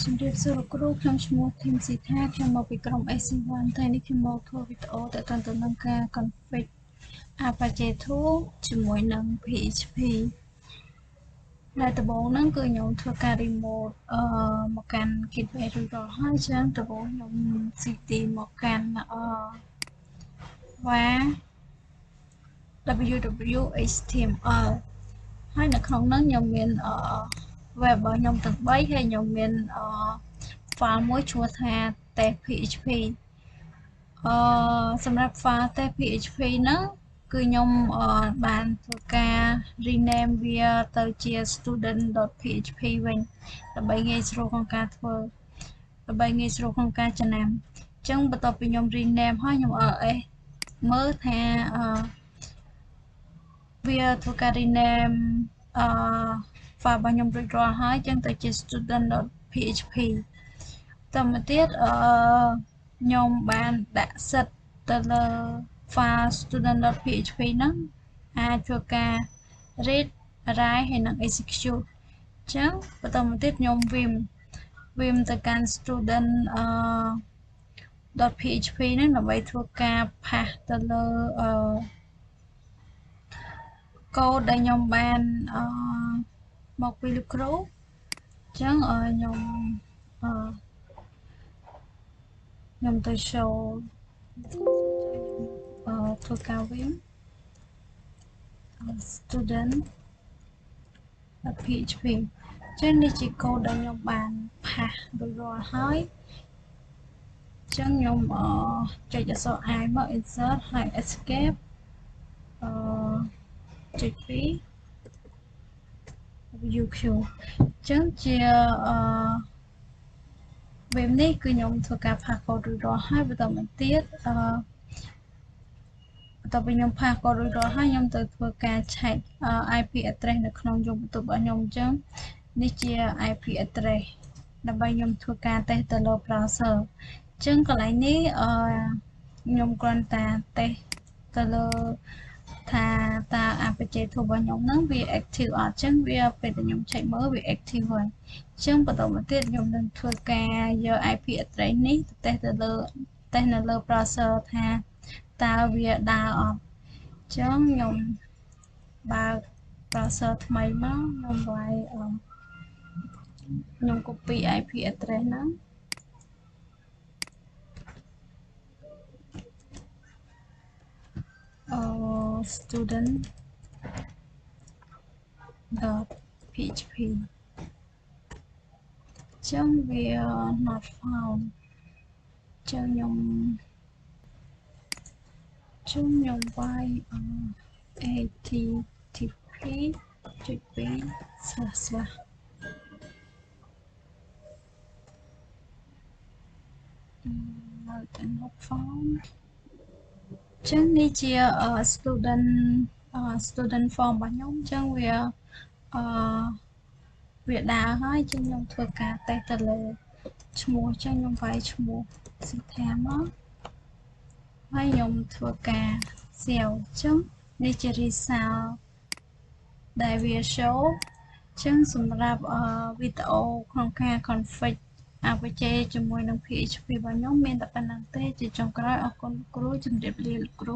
ជំរាបសួរលោកគ្រូខ្ញុំឈ្មោះធីមស៊ីថាខ្ញុំមកពីក្រុម AC1 ថ្ងៃនេះខ្ញុំមកធ្វើវីដេអូទាក់ទងទៅនឹងការ config Apache Tool ជាមួយនឹង PHP ដែលដំបូងហ្នឹងគឺខ្ញុំធ្វើការ remote មកកាន់ gateway រួចរាល់ហើយចឹងដំបូងខ្ញុំ cd មកកាន់ var www html ហើយនៅក្នុងហ្នឹងខ្ញុំមានweb របស់ខ្ញុំទាំង3ហើយខ្ញុំមានfile មួយឈ្មោះថា test.php សម្រាប់ file test.php ហ្នឹងគឺខ្ញុំបានធ្វើការ rename វាទៅជា student.php វិញដើម្បីងាយស្រួលក្នុងការធ្វើដើម្បីងាយស្រួលក្នុងការចំណាំអញ្ចឹងបន្ទាប់ពីខ្ញុំ rename ហើយខ្ញុំ ls មើលថាវាធ្វើការ rename file របស់ខ្ញុំរួចរាល់ហើយអញ្ចឹងទៅជា student.php តមកទៀតខ្ញុំបានដាក់សិតទៅលើ file student.php ហ្នឹងអាចធ្វើការ read write ហើយនិង execute អញ្ចឹងបន្តមកទៀតខ្ញុំ vim ទៅកាន់ student .php ហ្នឹងដើម្បីធ្វើការ pass ទៅលើcode ដែលខ្ញុំបានមកពីលោកគ្រូអញ្ចឹងខ្ញុំទៅ show ធ្វើការ vim student.php ចឹងនេះជាកូដដែលខ្ញុំបានផាសរួចរាល់ហើយចឹងខ្ញុំចុចអក្សរ I មក insert ហើយ escape ចុច2 UQ ចឹងជាweb នេះគឺខ្ញុំធ្វើការផាសកូដរួចរាល់ហើយបន្តមកទៀតបន្ទាប់ពីខ្ញុំផាសកូដរួចរាល់ហើយខ្ញុំទៅធ្វើការ check IP address នៅក្នុងយមបន្ទប់របស់ខ្ញុំអញ្ចឹងនេះជា IP address ដើម្បីខ្ញុំធ្វើការតេស្តទៅលើ browser អញ្ចឹងកន្លែងនេះខ្ញុំគ្រាន់តែតេស្តទៅលើថាតើ Apache Tool របស់ខ្ញុំហ្នឹងវា active អត់អញ្ចឹងវាពេលដែលខ្ញុំ check មើលវា active ហើយអញ្ចឹងបន្តមកទៀតខ្ញុំនឹងធ្វើការយក IP address នេះទៅតេស្តនៅលើ browser ថាតើវាដើរអត់អញ្ចឹងខ្ញុំបើក browser ថ្មីមកខ្ញុំវាយខ្ញុំ copy IP address ហ្នឹងstudent.php ចឹងវា not found ចឹងខ្ញុំវាយhttp:// not found ចឹងនេះជា student form របស់ខ្ញុំចឹងវាវាដើរហើយចឹងខ្ញុំធ្វើការតេស្តទៅលើឈ្មោះចឹងខ្ញុំវាយឈ្មោះស៊ីថាមកហើយខ្ញុំធ្វើការ save ចឹងនេះជា result ដែលវា show ចឹងសម្រាប់វីដេអូក្នុងការ config Apache ជាមួយនឹង PHP របស់ខ្ញុំមានតែប៉ុណ្្នឹងទេជាចុងក្រោយអរគុណគ្រូជំរាបលាលោកគ្រូ